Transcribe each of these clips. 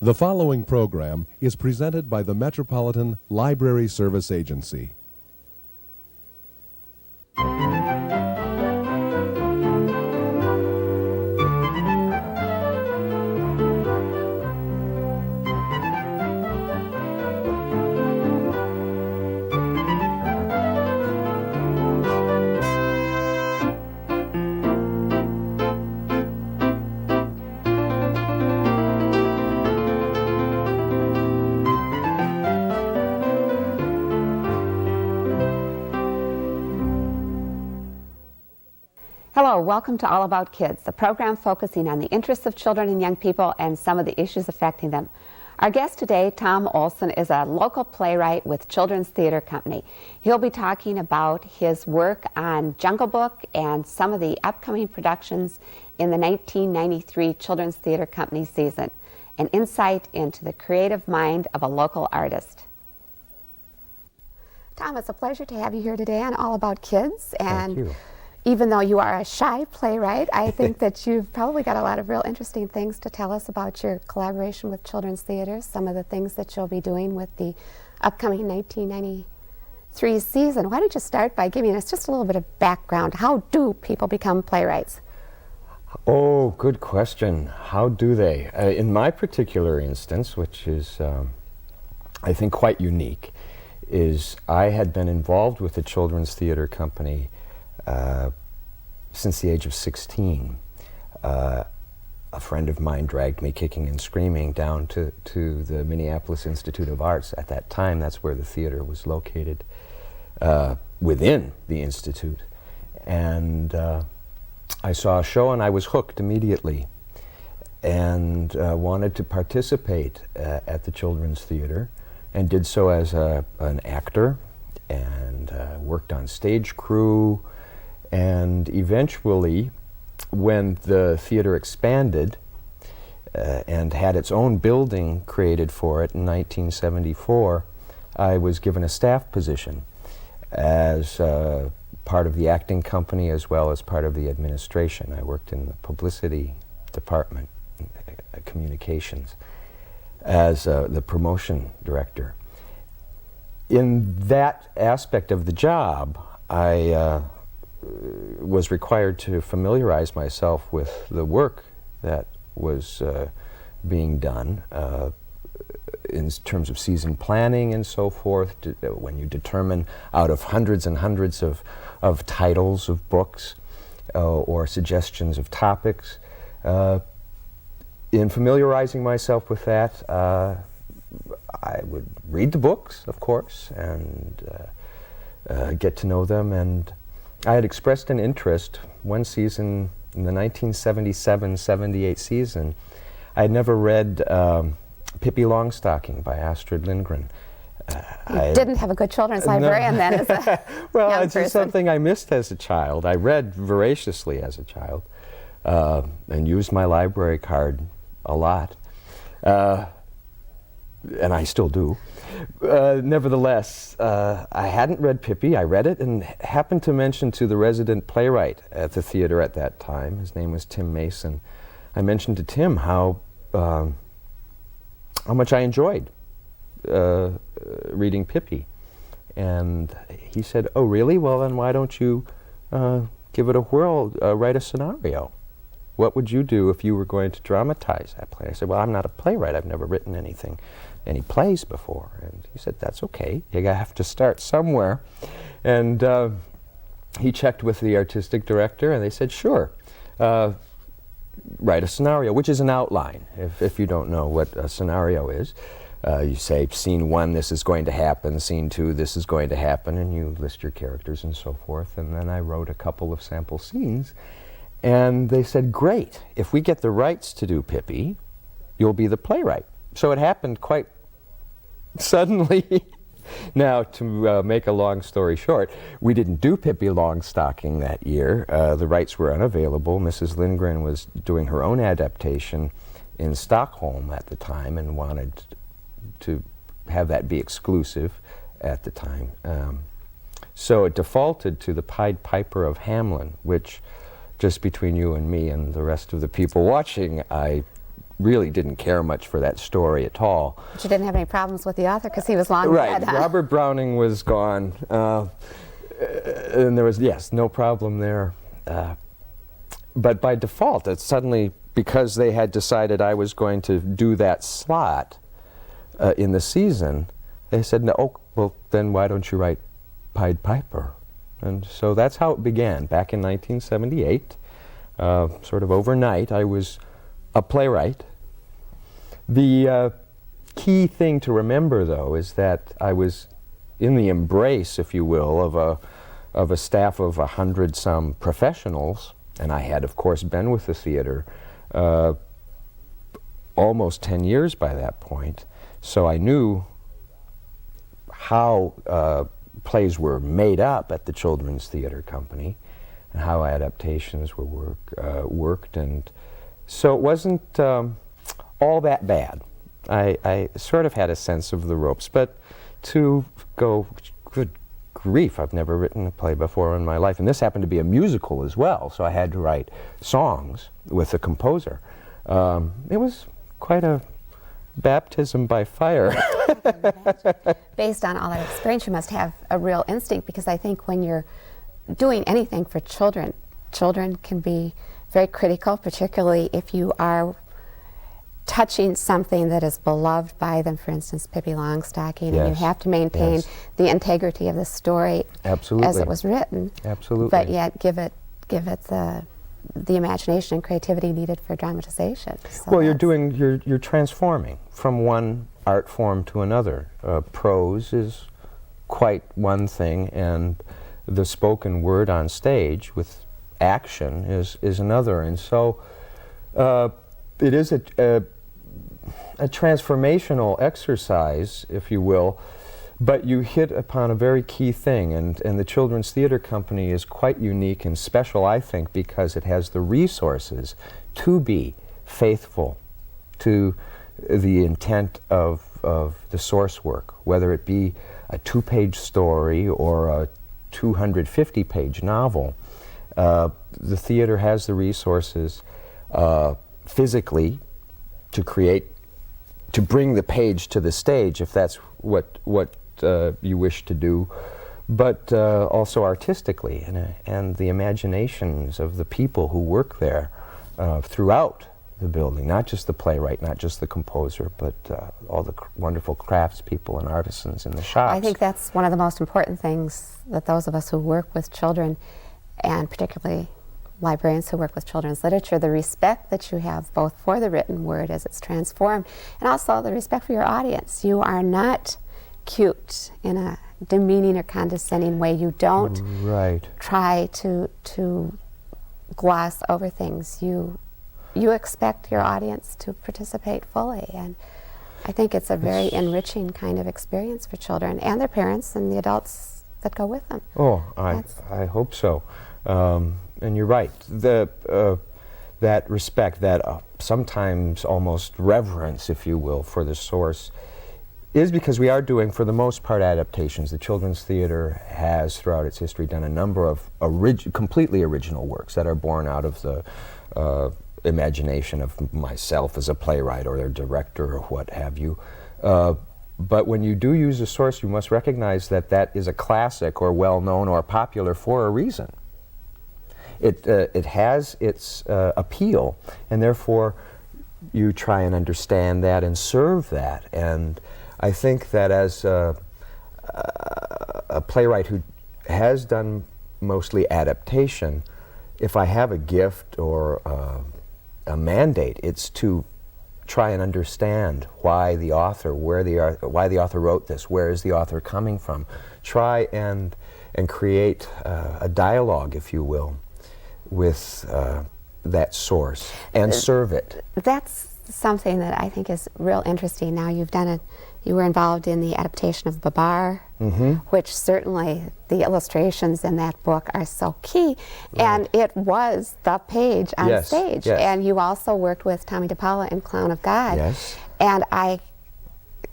The following program is presented by the Metropolitan Library Service Agency. Hello, welcome to All About Kids, the program focusing on the interests of children and young people and some of the issues affecting them. Our guest today, Tom Olson, is a local playwright with Children's Theater Company. He'll be talking about his work on Jungle Book and some of the upcoming productions in the 1993 Children's Theater Company season, an insight into the creative mind of a local artist. Tom, it's a pleasure to have you here today on All About Kids. Thank you. Even though you are a shy playwright, I think that you've probably got a lot of real interesting things to tell us about your collaboration with Children's Theater, some of the things that you'll be doing with the upcoming 1993 season. Why don't you start by giving us just a little bit of background? How do people become playwrights? Oh, good question. How do they? In my particular instance, which is, I think, quite unique, is I had been involved with the Children's Theater Company since the age of 16. A friend of mine dragged me kicking and screaming down to the Minneapolis Institute of Arts. At that time, that's where the theater was located, within the Institute. And I saw a show and I was hooked immediately and wanted to participate at the Children's Theater, and did so as an actor, and worked on stage crew. And eventually, when the theater expanded and had its own building created for it in 1974, I was given a staff position as part of the acting company as well as part of the administration. I worked in the publicity department, communications, as the promotion director. In that aspect of the job, I was required to familiarize myself with the work that was being done in terms of season planning and so forth, when you determine out of hundreds and hundreds of titles of books or suggestions of topics. In familiarizing myself with that, I would read the books, of course, and get to know them. And I had expressed an interest one season in the 1977-78 season. I had never read Pippi Longstocking by Astrid Lindgren. You didn't have a good children's librarian then as a well, young it's just person. something I missed as a child. I read voraciously as a child and used my library card a lot. And I still do. Nevertheless, I hadn't read Pippi. I read it and happened to mention to the resident playwright at the theater at that time, his name was Tim Mason, I mentioned to Tim how much I enjoyed reading Pippi. And he said, "Oh, really? Well, then why don't you give it a whirl, write a scenario? What would you do if you were going to dramatize that play?" I said, "Well, I'm not a playwright. I've never written any plays before." And he said, "That's okay. You have to start somewhere." And he checked with the artistic director, and they said, "Sure. Write a scenario," which is an outline, if you don't know what a scenario is. You say, scene 1, this is going to happen. Scene 2, this is going to happen. And you list your characters and so forth. And then I wrote a couple of sample scenes. And they said, "Great, if we get the rights to do Pippi, you'll be the playwright." So it happened quite suddenly. Now, to make a long story short, we didn't do Pippi Longstocking that year. The rights were unavailable. Mrs. Lindgren was doing her own adaptation in Stockholm at the time and wanted to have that be exclusive at the time. So it defaulted to the Pied Piper of Hamelin, which, just between you and me and the rest of the people watching, I really didn't care much for that story at all. But you didn't have any problems with the author because he was long Right, dead, huh? Robert Browning was gone, and there was, yes, no problem there. But by default, it suddenly, because they had decided I was going to do that slot in the season, they said, no, oh, well, then why don't you write Pied Piper? And so that's how it began, back in 1978. Sort of overnight, I was a playwright. The key thing to remember, though, is that I was in the embrace, if you will, of a staff of 100-some professionals, and I had, of course, been with the theater almost 10 years by that point, so I knew how plays were made up at the Children's Theater Company and how adaptations were worked, and so it wasn't all that bad. I sort of had a sense of the ropes, but to go, good grief, I've never written a play before in my life, and this happened to be a musical as well, so I had to write songs with the composer. It was quite a baptism by fire. Based on all that experience, you must have a real instinct, because I think when you're doing anything for children, children can be very critical, particularly if you are touching something that is beloved by them, for instance, Pippi Longstocking, Yes. and you have to maintain Yes. the integrity of the story Absolutely. as it was written, Absolutely. but yet give it the imagination and creativity needed for dramatization. So Well, that's- you're transforming from one art form to another. Prose is quite one thing, and the spoken word on stage with action is another, and so it is a transformational exercise, if you will, but you hit upon a very key thing, and the Children's Theater Company is quite unique and special, I think, because it has the resources to be faithful to the intent of the source work, whether it be a 2-page story or a 250-page novel. The theater has the resources physically to bring the page to the stage, if that's what you wish to do, but also artistically, and the imaginations of the people who work there throughout the building, not just the playwright, not just the composer, but all the wonderful craftspeople and artisans in the shops. I think that's one of the most important things that those of us who work with children, and particularly librarians who work with children's literature, the respect that you have both for the written word as it's transformed, and also the respect for your audience. You are not cute in a demeaning or condescending way. You don't try to gloss over things. You expect your audience to participate fully, and I think it's a very enriching kind of experience for children and their parents and the adults that go with them. Oh, I hope so. And you're right. That respect, that sometimes almost reverence, if you will, for the source, is because we are doing, for the most part, adaptations. The Children's Theater has, throughout its history, done a number of completely original works that are born out of the imagination of myself as a playwright or their director or what have you. But when you do use a source, you must recognize that that is a classic or well-known or popular for a reason. It has its appeal, and therefore you try and understand that and serve that. And I think that as a playwright who has done mostly adaptation, if I have a gift or a mandate, it's to try and understand why the author, why the author wrote this, where is the author coming from. Try and create a dialogue, if you will, with that source and serve it. That's something that I think is real interesting. Now you were involved in the adaptation of Babar, which certainly the illustrations in that book are so key, and it was the page on stage. Yes. And you also worked with Tommy DePaula in Clown of God. Yes. And I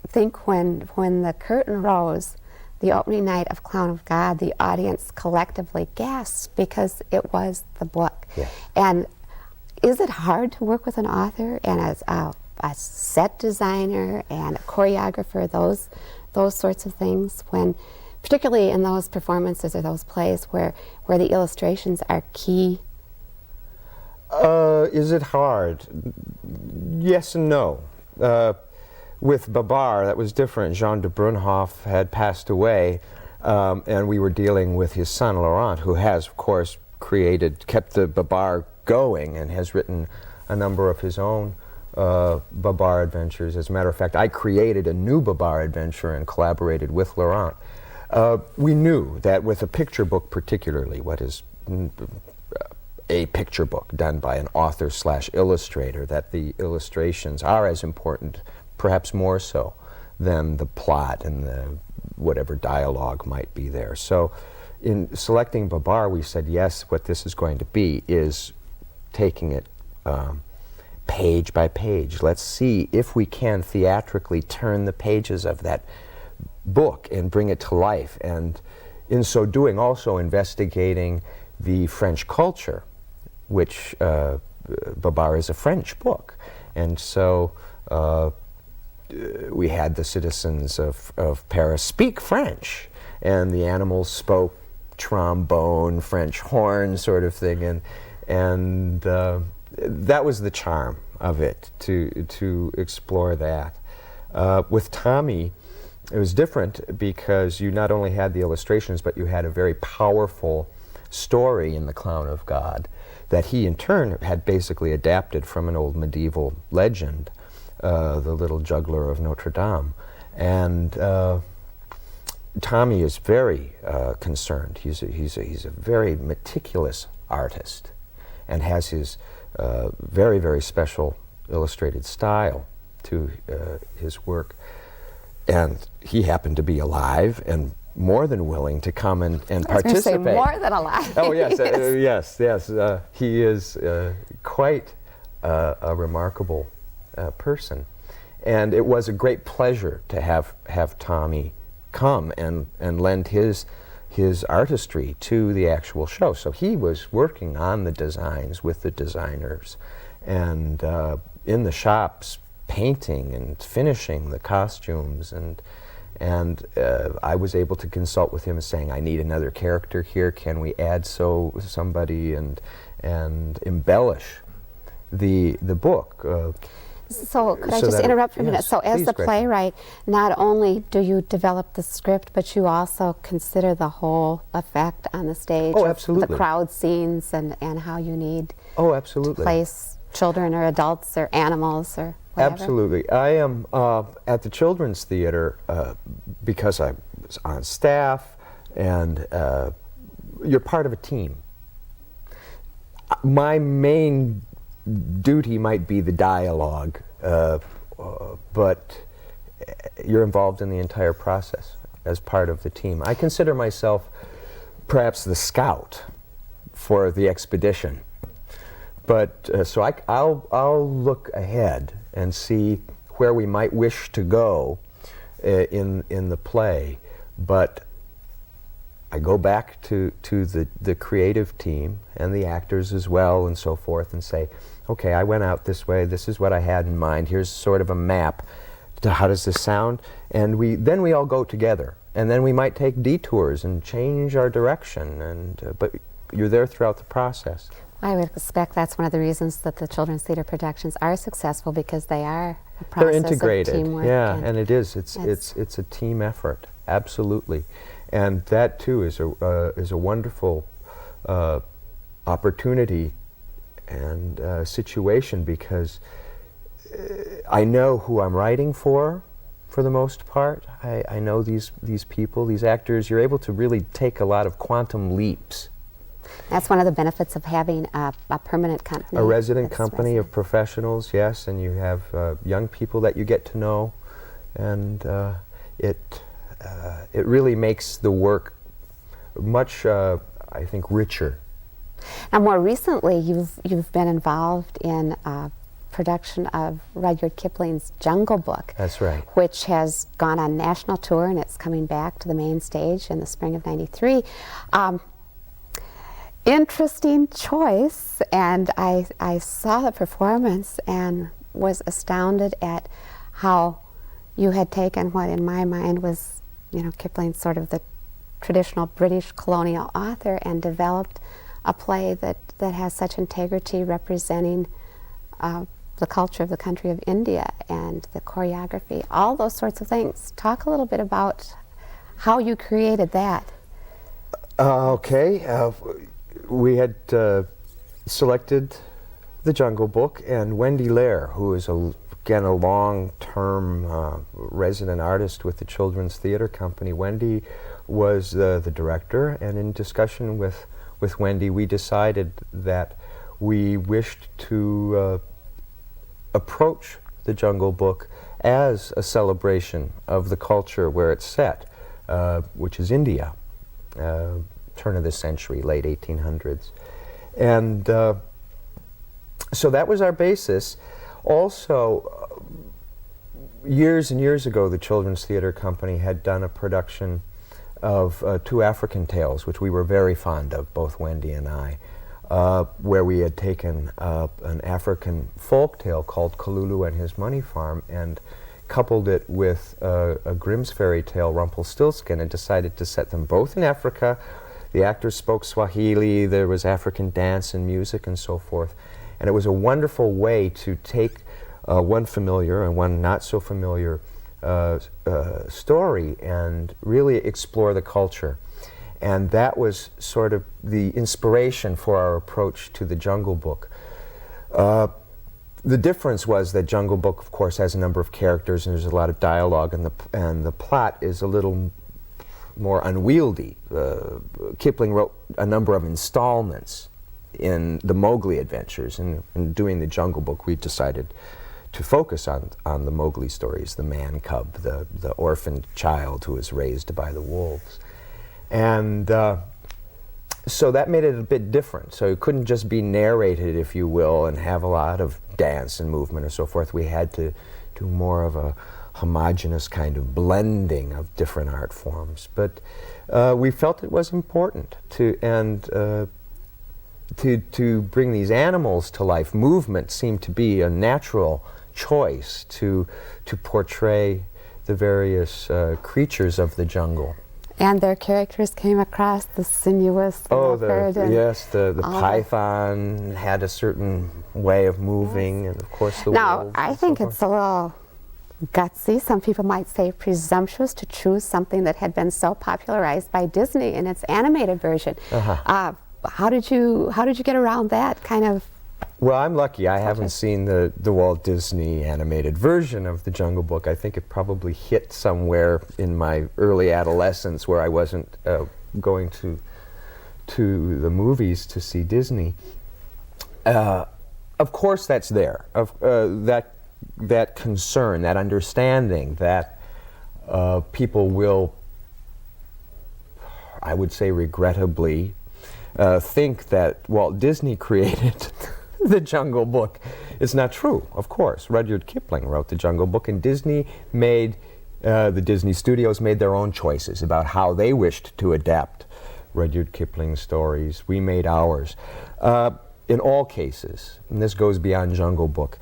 think when the curtain rose, the opening night of Clown of God, the audience collectively gasped because it was the book. Yes. And Is it hard to work with an author and as a set designer and a choreographer, those sorts of things, when, particularly in those performances or those plays where the illustrations are key? Is it hard? Yes and no. With Babar, that was different. Jean de Brunhoff had passed away, and we were dealing with his son, Laurent, who has, of course, kept the Babar going and has written a number of his own Babar adventures. As a matter of fact, I created a new Babar adventure and collaborated with Laurent. We knew that with a picture book particularly, what is a picture book done by an author/illustrator, that the illustrations are as important, perhaps more so, than the plot and the whatever dialogue might be there. So in selecting Babar, we said, yes, what this is going to be is taking it page by page. Let's see if we can theatrically turn the pages of that book and bring it to life, and in so doing also investigating the French culture, which Babar is a French book. And so we had the citizens of Paris speak French, and the animals spoke trombone, French horn sort of thing, and that was the charm of it, to explore that. With Tommy, it was different because you not only had the illustrations, but you had a very powerful story in The Clown of God that he in turn had basically adapted from an old medieval legend, the Little Juggler of Notre Dame. And Tommy is very concerned. He's a very meticulous artist and has his very, very special illustrated style to his work. And he happened to be alive and more than willing to come and participate. I was going to say more than alive. Oh, yes, yes. He is quite a remarkable person. And it was a great pleasure to have Tommy come and lend his artistry to the actual show. So he was working on the designs with the designers and in the shops painting and finishing the costumes, and I was able to consult with him saying, I need another character here, can we add somebody and embellish the book. So could I just interrupt for a minute? So as the playwright, not only do you develop the script, but you also consider the whole effect on the stage. Oh, absolutely. The crowd scenes and how you need to place children or adults or animals or whatever. Absolutely. I am at the Children's Theater because I was on staff, and you're part of a team. My main duty might be the dialogue, but you're involved in the entire process as part of the team. I consider myself perhaps the scout for the expedition, but so I'll look ahead and see where we might wish to go in the play, but I go back to the creative team and the actors as well and so forth and say, okay, I went out this way, this is what I had in mind, here's sort of a map to how does this sound, and then we all go together, and then we might take detours and change our direction, and but you're there throughout the process. I would expect that's one of the reasons that the Children's Theater productions are successful, because they are a process They're integrated, of teamwork. Yeah, and it is. It's a team effort, absolutely, and that too is a wonderful opportunity and situation, because I know who I'm writing for the most part. I know these people, these actors. You're able to really take a lot of quantum leaps. That's one of the benefits of having a permanent company. A resident company of professionals, yes, and you have young people that you get to know, and it really makes the work much, I think, richer. Now, more recently, you've been involved in production of Rudyard Kipling's Jungle Book. That's right. Which has gone on national tour, and it's coming back to the main stage in the spring of '93. interesting choice, and I saw the performance and was astounded at how you had taken what in my mind was, you know, Kipling, sort of the traditional British colonial author, and developed a play that has such integrity, representing the culture of the country of India and the choreography, all those sorts of things. Talk a little bit about how you created that. Okay. We had selected The Jungle Book, and Wendy Lair, who is again a long-term resident artist with the Children's Theatre Company. Wendy was the director, and in discussion with Wendy, we decided that we wished to approach The Jungle Book as a celebration of the culture where it's set, which is India, turn of the century, late 1800s. And so that was our basis. Also, years and years ago, the Children's Theatre Company had done a production of Two African Tales, which we were very fond of, both Wendy and I, where we had taken an African folk tale called Kalulu and His Money Farm and coupled it with a Grimm's fairy tale, Rumpelstiltskin, and decided to set them both in Africa. The actors spoke Swahili, there was African dance and music and so forth. And it was a wonderful way to take one familiar and one not so familiar story and really explore the culture. And that was sort of the inspiration for our approach to The Jungle Book. The difference was that Jungle Book, of course, has a number of characters and there's a lot of dialogue, and the plot is a little more unwieldy. Kipling wrote a number of installments in the Mowgli adventures, and in doing The Jungle Book we decided to focus on the Mowgli stories, the man cub, the orphaned child who was raised by the wolves. And so that made it a bit different. So it couldn't just be narrated, if you will, and have a lot of dance and movement or so forth. We had to do more of a homogeneous kind of blending of different art forms. But we felt it was important to bring these animals to life. Movement seemed to be a natural choice to portray the various creatures of the jungle. And their characters came across the sinuous leopard. The python had a certain way of moving, and of course the wolves. Now, I think it's a little gutsy, some people might say presumptuous, to choose something that had been so popularized by Disney in its animated version. How did you get around that kind of? Well, I'm lucky. I haven't seen the Walt Disney animated version of The Jungle Book. I think it probably hit somewhere in my early adolescence where I wasn't going to the movies to see Disney. Of course, that's there. That concern, that understanding that people will, I would say regrettably, think that Walt Disney created The Jungle Book. It's not true, of course. Rudyard Kipling wrote The Jungle Book, and Disney made, the Disney studios made their own choices about how they wished to adapt Rudyard Kipling's stories. We made ours. In all cases, and this goes beyond Jungle Book,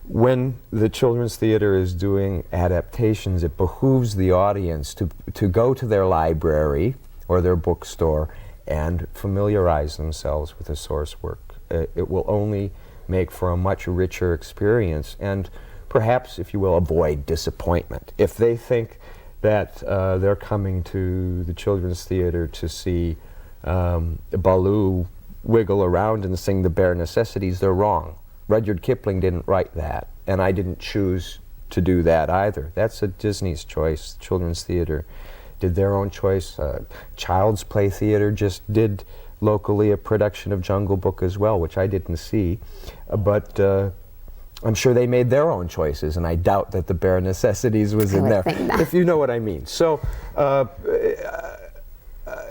when the Children's Theatre is doing adaptations, it behooves the audience to go to their library or their bookstore and familiarize themselves with the source work. It will only make for a much richer experience and perhaps, if you will, avoid disappointment. If they think that they're coming to the Children's Theatre to see Baloo wiggle around and sing the bare necessities, they're wrong. Rudyard Kipling didn't write that, and I didn't choose to do that either. That's a Disney's choice. Children's Theatre did their own choice. Child's Play Theatre just did locally a production of Jungle Book as well, which I didn't see, but I'm sure they made their own choices, and I doubt that the bare necessities was in there, if you know what I mean. So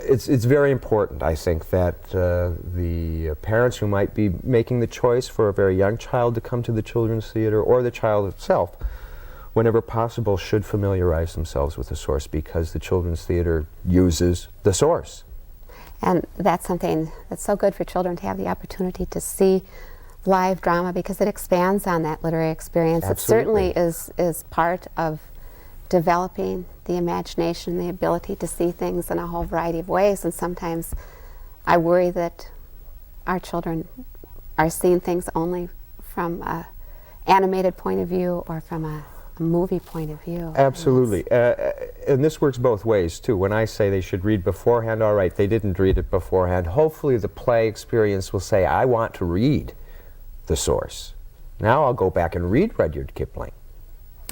it's very important, I think, that the parents who might be making the choice for a very young child to come to the Children's Theatre, or the child itself, whenever possible, should familiarize themselves with the source, because the Children's Theatre uses the source. And that's something that's so good for children to have the opportunity to see live drama, because it expands on that literary experience. Absolutely. It certainly is part of developing the imagination, the ability to see things in a whole variety of ways. And sometimes I worry that our children are seeing things only from an animated point of view or from a movie point of view. Absolutely. And this works both ways, too. When I say they should read beforehand, all right, they didn't read it beforehand. Hopefully the play experience will say, I want to read the source. Now I'll go back and read Rudyard Kipling.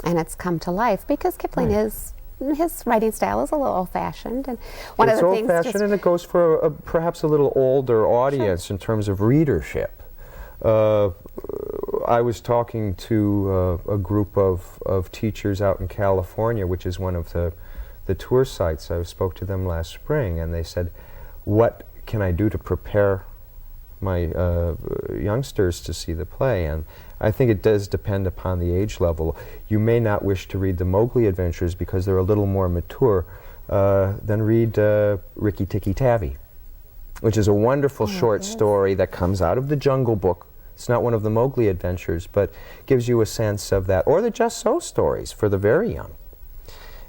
And it's come to life, because Kipling Right. his writing style is a little old-fashioned. And one of the things, It's old-fashioned, and it goes for perhaps a little older audience in terms of readership. I was talking to a group of teachers out in California, which is one of the tour sites. I spoke to them last spring, and they said, what can I do to prepare my youngsters to see the play? And I think it does depend upon the age level. You may not wish to read the Mowgli Adventures because they're a little more mature. Then read Rikki Tikki Tavi, which is a wonderful short story that comes out of the Jungle Book. It's not one of the Mowgli Adventures, but gives you a sense of that. Or the Just So stories for the very young.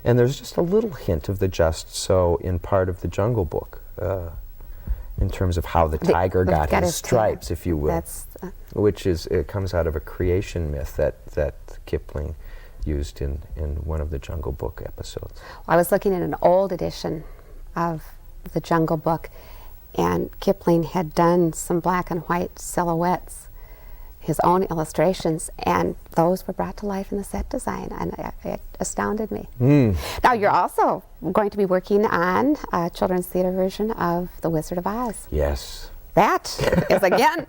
And there's just a little hint of the Just So in part of the Jungle Book, in terms of how the tiger got his stripes, if you will. Which is, it comes out of a creation myth that Kipling used in one of the Jungle Book episodes. I was looking at an old edition of the Jungle Book, and Kipling had done some black and white silhouettes, his own illustrations, and those were brought to life in the set design, and it astounded me. Now, you're also going to be working on a children's theater version of The Wizard of Oz. Yes. That is, again,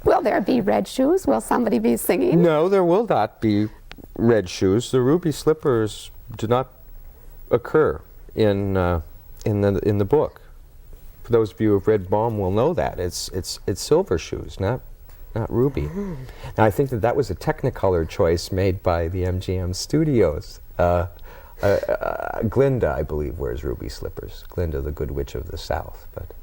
will there be red shoes? Will somebody be singing? No, there will not be red shoes. The ruby slippers do not occur in the book. For those of you who have read Baum will know that. It's silver shoes, not ruby. Now, I think that was a Technicolor choice made by the MGM studios. Glinda, I believe, wears ruby slippers. Glinda, the Good Witch of the South. But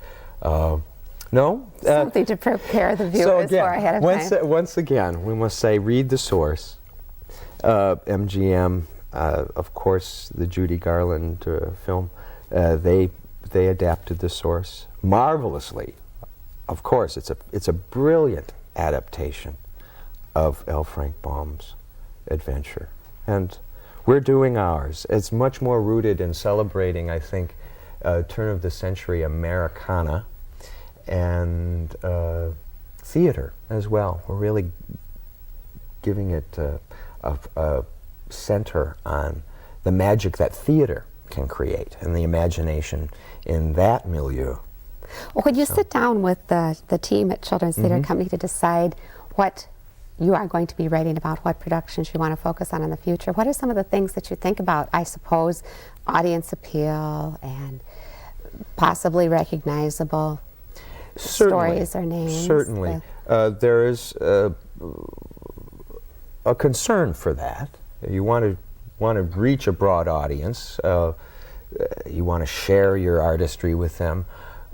no. Something to prepare the viewers for ahead of time. Once again, we must say, read the source. MGM, of course, the Judy Garland film, they adapted the source marvelously. Of course, it's a brilliant adaptation of L. Frank Baum's adventure, and we're doing ours. It's much more rooted in celebrating, I think, turn of the century Americana and theater as well. We're really giving it a center on the magic that theater can create and the imagination in that milieu. Well, when you sit down with the team at Children's Theatre Company to decide what you are going to be writing about, what productions you want to focus on in the future, what are some of the things that you think about? I suppose audience appeal and possibly recognizable stories or names. Certainly. There is a concern for that. You want to reach a broad audience. You want to share your artistry with them.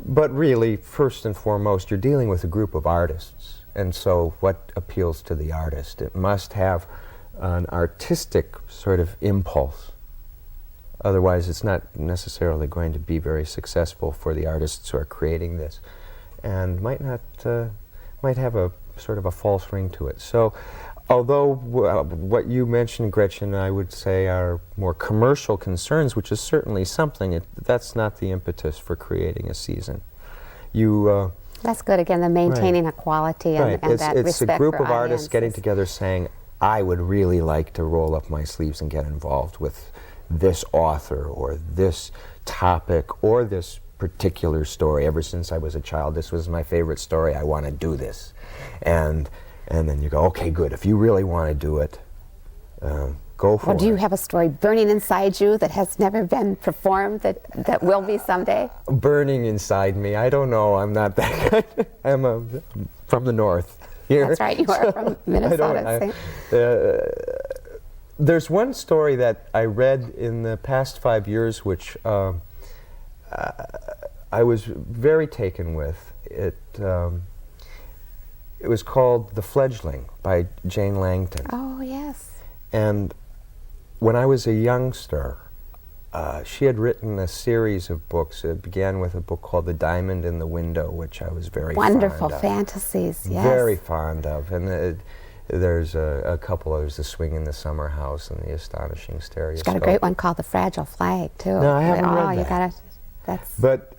But really, first and foremost, you're dealing with a group of artists. And so what appeals to the artist? It must have an artistic sort of impulse. Otherwise, it's not necessarily going to be very successful for the artists who are creating this, and might have a sort of a false ring to it. So, although what you mentioned, Gretchen, I would say are more commercial concerns, which is certainly something, that's not the impetus for creating a season. That's good. Again, the maintaining a quality and that respect for It's a group of artists getting audiences. together saying, I would really like to roll up my sleeves and get involved with this author or this topic or this particular story. Ever since I was a child, this was my favorite story. I want to do this. And then you go, okay, good. If you really want to do it, go for it. Or do you have a story burning inside you that has never been performed that will be someday? Burning inside me. I don't know. I'm not that guy. I'm from the north. Here. That's right. You are from Minnesota. There's one story that I read in the past 5 years, which I I was very taken with. It was called The Fledgling by Jane Langton. Oh, yes. And when I was a youngster, she had written a series of books. It began with a book called The Diamond in the Window, which I was very Wonderful fond of. fantasies, yes. Very fond of. And there's a couple others, The Swing in the Summer House and The Astonishing Stereoscope. She's got a great one called The Fragile Flag, too. No, I haven't read that. You gotta, that's... But,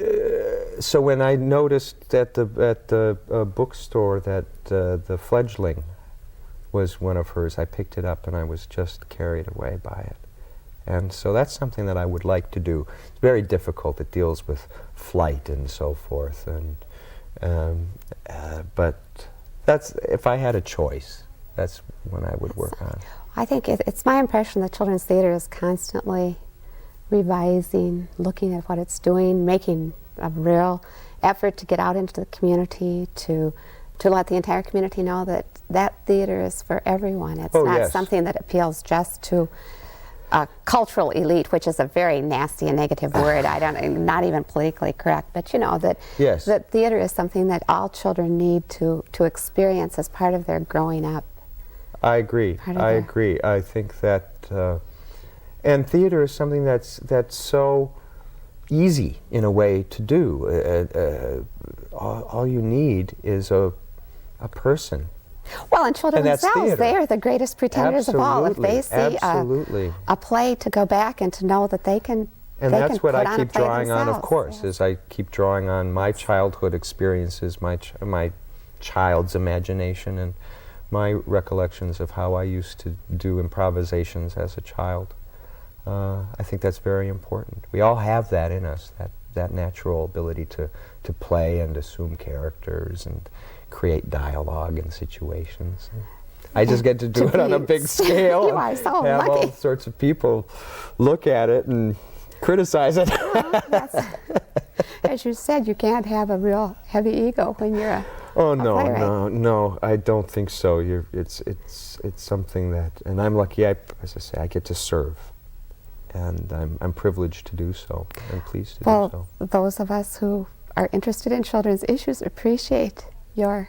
so when I noticed at the bookstore that The Fledgling was one of hers, I picked it up and I was just carried away by it. And so that's something that I would like to do. It's very difficult. It deals with flight and so forth. And but that's, if I had a choice, that's when I would work on. I think it's my impression that children's theater is constantly revising, looking at what it's doing, making a real effort to get out into the community, to let the entire community know that that theater is for everyone. It's not something that appeals just to a cultural elite, which is a very nasty and negative word. Not even politically correct, but you know that that theater is something that all children need to experience as part of their growing up. I agree. I agree. I think that, and theater is something that's so easy in a way to do. All you need is a person. Well, and children themselves, they are the greatest pretenders of all. If they see a play, to go back and to know that they can. And that's what I keep drawing on, of course, is I keep drawing on my childhood experiences, my child's imagination, and my recollections of how I used to do improvisations as a child. I think that's very important. We all have that in us, that natural ability to play and assume characters and create dialogue and situations. I just get to do it on a big scale. You are so have lucky. all sorts of people look at it and criticize it. As you said, you can't have a real heavy ego when you're a playwright. No, I don't think so. It's something that, and I'm lucky. As I say, I get to serve, and I'm privileged to do so. I'm pleased to do so. Well, those of us who are interested in children's issues appreciate your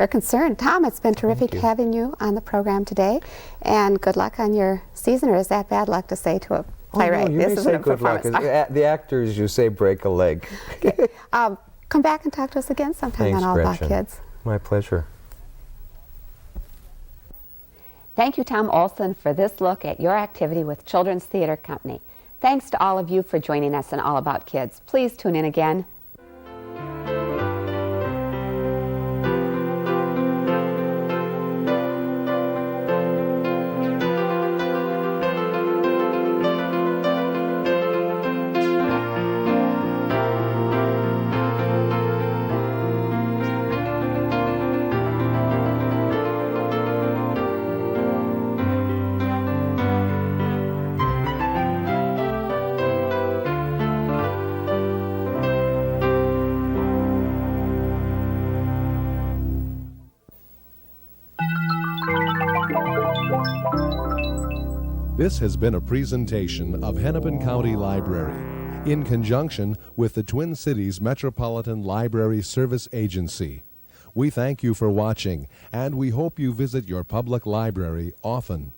concern. Tom, it's been terrific having you on the program today, and good luck on your season, or is that bad luck to say to a playwright? Oh, no, you may say good luck. The actors, you say break a leg. Come back and talk to us again sometime. Thanks, on All Gretchen. About Kids. My pleasure. Thank you, Tom Olson, for this look at your activity with Children's Theater Company. Thanks to all of you for joining us in All About Kids. Please tune in again. This has been a presentation of Hennepin County Library in conjunction with the Twin Cities Metropolitan Library Service Agency. We thank you for watching, and we hope you visit your public library often.